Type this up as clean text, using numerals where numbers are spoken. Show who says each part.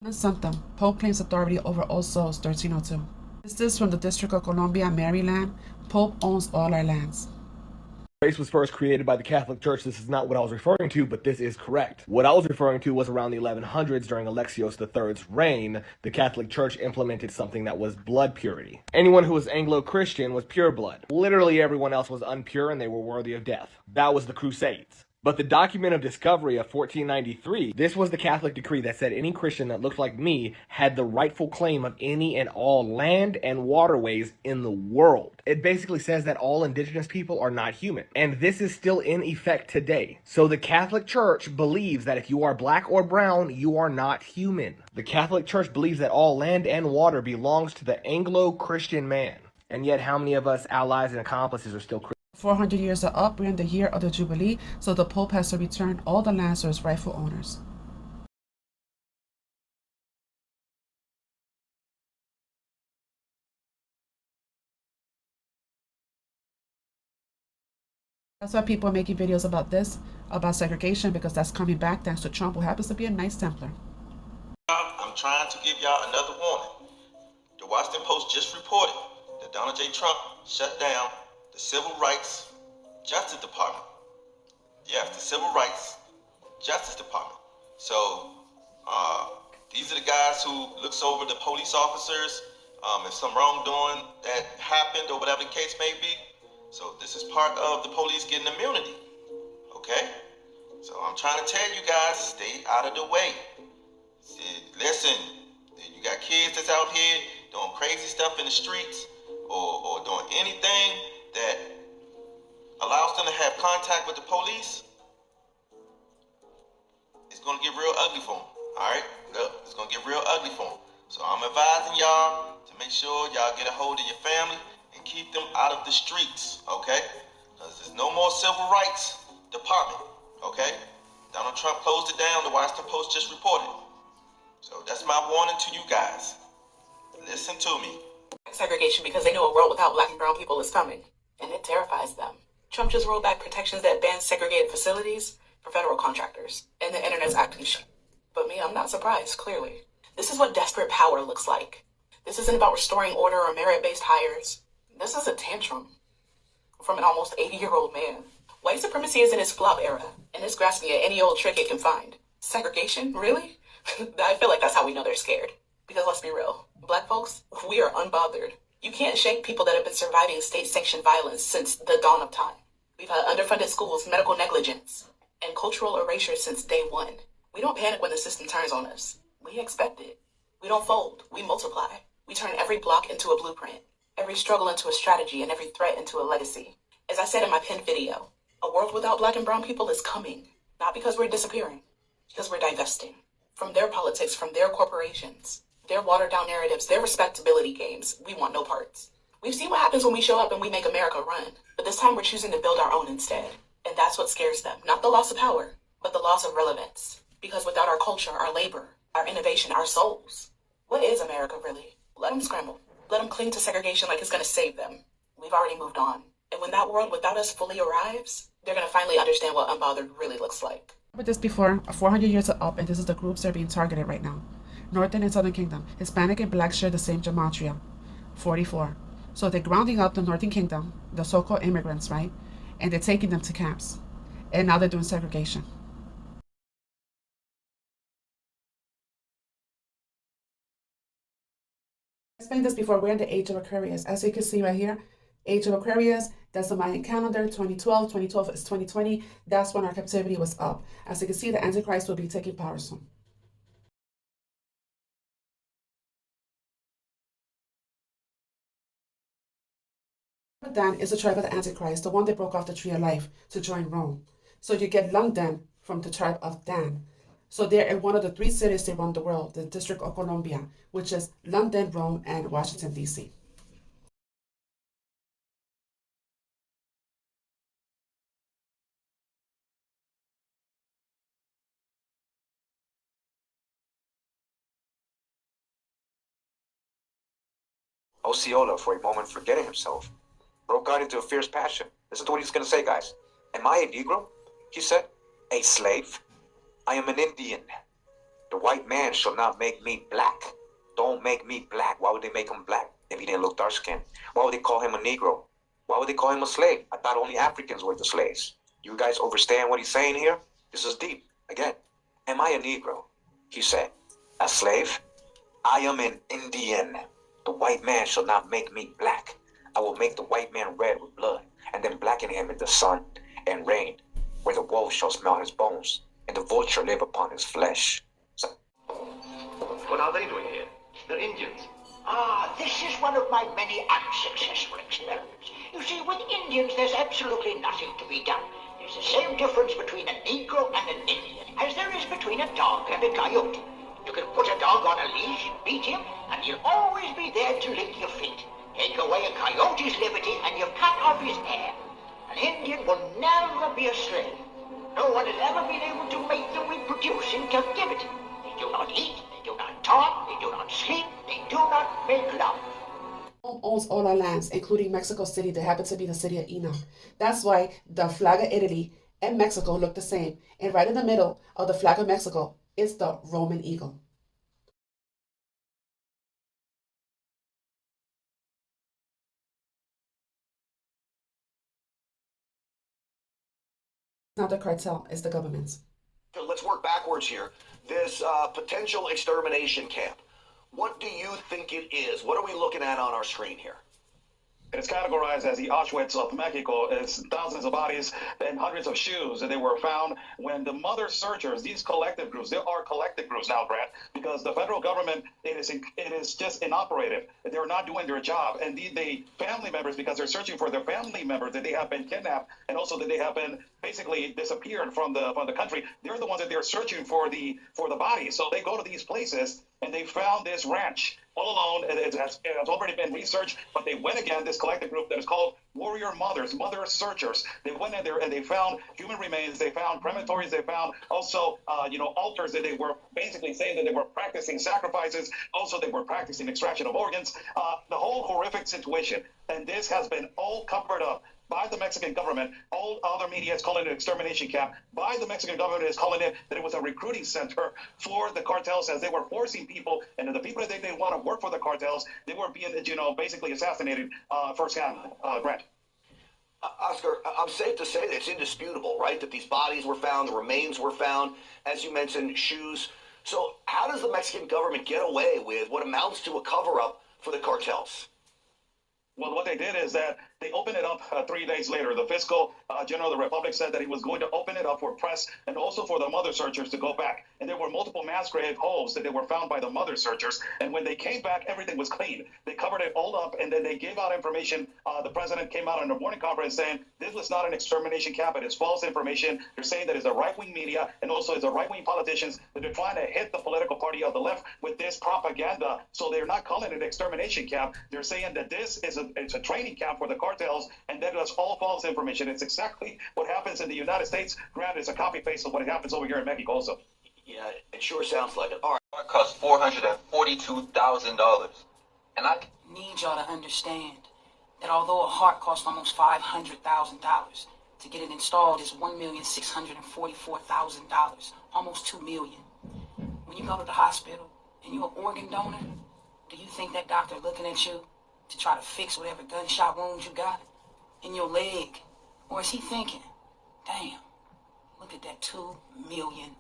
Speaker 1: Symptom. Pope claims authority over all souls, 1302. This is from the District of Columbia, Maryland. Pope owns all our lands.
Speaker 2: Grace was first created by the Catholic Church. This is not what I was referring to, but this is correct. What I was referring to was around the 1100s during Alexios III's reign, the Catholic Church implemented something that was blood purity. Anyone who was Anglo-Christian was pure blood. Literally everyone else was impure and they were worthy of death. That was the Crusades. But the document of discovery of 1493, this was the Catholic decree that said any Christian that looked like me had the rightful claim of any and all land and waterways in the world. It basically says that all indigenous people are not human. And this is still in effect today. So the Catholic Church believes that if you are black or brown, you are not human. The Catholic Church believes that all land and water belongs to the Anglo-Christian man. And yet how many of us allies and accomplices are still Christian?
Speaker 1: 400 years are up. We're in the year of the Jubilee, so the Pope has to return all the lands to its rightful owners. That's why people are making videos about this, about segregation, because that's coming back thanks to Trump, who happens to be a nice Templar.
Speaker 3: I'm trying to give y'all another warning. The Washington Post just reported that Donald J. Trump shut down the Civil Rights Justice Department. Yes, the Civil Rights Justice Department. So these are the guys who looks over the police officers if some wrongdoing that happened or whatever the case may be. So this is part of the police getting immunity. Okay? So I'm trying to tell you guys, stay out of the way. Listen, you got kids that's out here doing crazy stuff in the streets or doing anything that allows them to have contact with the police. It's going to get real ugly for them. All right? Look, it's going to get real ugly for them. So I'm advising y'all to make sure y'all get a hold of your family and keep them out of the streets, okay? Because there's no more civil rights department, okay? Donald Trump closed it down. The Washington Post just reported. So that's my warning to you guys. Listen to me.
Speaker 4: Segregation because they know a world without black and brown people is coming, and it terrifies them. Trump just rolled back protections that ban segregated facilities for federal contractors, and the internet's acting shut. But me, I'm not surprised, clearly. This is what desperate power looks like. This isn't about restoring order or merit-based hires. This is a tantrum from an almost 80-year-old man. White supremacy is in its flop era, and it's grasping at any old trick it can find. Segregation? Really? I feel like that's how we know they're scared. Because let's be real, black folks, we are unbothered. You can't shake people that have been surviving state-sanctioned violence since the dawn of time. We've had underfunded schools, medical negligence, and cultural erasure since day one. We don't panic when the system turns on us. We expect it. We don't fold. We multiply. We turn every block into a blueprint, every struggle into a strategy, and every threat into a legacy. As I said in my pinned video, a world without black and brown people is coming. Not because we're disappearing, because we're divesting. From their politics, from their corporations, their watered-down narratives, their respectability games, we want no parts. We've seen what happens when we show up and we make America run, but this time we're choosing to build our own instead. And that's what scares them. Not the loss of power, but the loss of relevance. Because without our culture, our labor, our innovation, our souls, what is America really? Let them scramble. Let them cling to segregation like it's going to save them. We've already moved on. And when that world without us fully arrives, they're going to finally understand what unbothered really looks like.
Speaker 1: But this before, 400 years are up, and this is the groups that are being targeted right now. Northern and Southern Kingdom. Hispanic and Black share the same gematria, 44. So they're grounding up the Northern Kingdom, the so-called immigrants, right? And they're taking them to camps. And now they're doing segregation. I explained this before. We're in the age of Aquarius. As you can see right here, age of Aquarius, that's the Mayan calendar, 2012. 2012 is 2020. That's when our captivity was up. As you can see, the Antichrist will be taking power soon. Dan is the tribe of the Antichrist, the one that broke off the tree of life to join Rome. So you get London from the tribe of Dan. So they're in one of the three cities that run the world, the District of Columbia, which is London, Rome, and Washington, D.C.
Speaker 5: Osceola, for a moment forgetting himself, broke out into a fierce passion. Listen to what he's going to say, guys. Am I a Negro? He said. A slave? I am an Indian. The white man shall not make me black. Don't make me black. Why would they make him black if he didn't look dark skinned? Why would they call him a Negro? Why would they call him a slave? I thought only Africans were the slaves. You guys understand what he's saying here? This is deep. Again, am I a Negro? He said, a slave? I am an Indian. The white man shall not make me black. I will make the white man red with blood, and then blacken him in the sun and rain, where the wolf shall smell his bones, and the vulture live upon his flesh. So,
Speaker 6: what are they doing here? They're Indians.
Speaker 7: This is one of my many unsuccessful experiments. You see, with Indians, there's absolutely nothing to be done. There's the same difference between a Negro and an Indian as there is between a dog and a coyote. You can put a dog on a leash, beat him, and he'll always be there to lick your feet. Take away a coyote's liberty, and you've cut off his hair. An Indian will never be a slave. No one has ever been able to make them reproduce in captivity. They do not eat, they do not talk, they do not sleep, they do not make love.
Speaker 1: Owns all our lands, including Mexico City, that happens to be the city of Enoch. That's why the flag of Italy and Mexico look the same. And right in the middle of the flag of Mexico is the Roman eagle. Not the cartel, it's the government's.
Speaker 6: So let's work backwards here. This potential extermination camp. What do you think it is? What are we looking at on our screen here?
Speaker 8: It's categorized as the Auschwitz of Mexico. It's thousands of bodies and hundreds of shoes that they were found when the mother searchers, these collective groups, there are collective groups now, Grant, because the federal government, it is just inoperative. They're not doing their job. And the family members, because they're searching for their family members that they have been kidnapped and also that they have been basically disappeared from the country, they're the ones that they're searching for the bodies. So they go to these places and they found this ranch all alone. It has already been researched, but they went again, this collective group that is called Warrior Mothers, Mother Searchers. They went in there and they found human remains, they found crematories, they found also, altars that they were basically saying that they were practicing sacrifices. Also, they were practicing extraction of organs. The whole horrific situation. And this has been all covered up by the Mexican government. All other media is calling it an extermination camp. By the Mexican government is calling it that it was a recruiting center for the cartels, as they were forcing people, and the people that they didn't want to work for the cartels, they were being, basically assassinated firsthand. Grant.
Speaker 6: Oscar, I'm safe to say that it's indisputable, right? That these bodies were found, the remains were found, as you mentioned, shoes. So how does the Mexican government get away with what amounts to a cover-up for the cartels?
Speaker 8: Well, what they did is that they opened it up 3 days later. The fiscal general of the republic said that he was going to open it up for press and also for the mother searchers to go back. And there were multiple mass grave holes that they were found by the mother searchers. And when they came back, everything was clean. They covered it all up, and then they gave out information. The president came out on a morning conference saying this was not an extermination camp. It is false information. They're saying that it's the right-wing media and also it's the right-wing politicians that are trying to hit the political party of the left with this propaganda. So they're not calling it an extermination camp. They're saying that this is it's a training camp for the cartels, and that is all false information. It's exactly what happens in the United States. Granted, it's a copy-paste of what happens over here in Mexico also.
Speaker 6: Yeah, it sure sounds like it. All right.
Speaker 3: It cost $442,000. And I
Speaker 4: Need y'all to understand that although a heart costs almost $500,000, to get it installed is $1,644,000, almost $2 million. When you go to the hospital and you're an organ donor, do you think that doctor looking at you to try to fix whatever gunshot wounds you got in your leg? Or is he thinking, damn, look at that $2 million?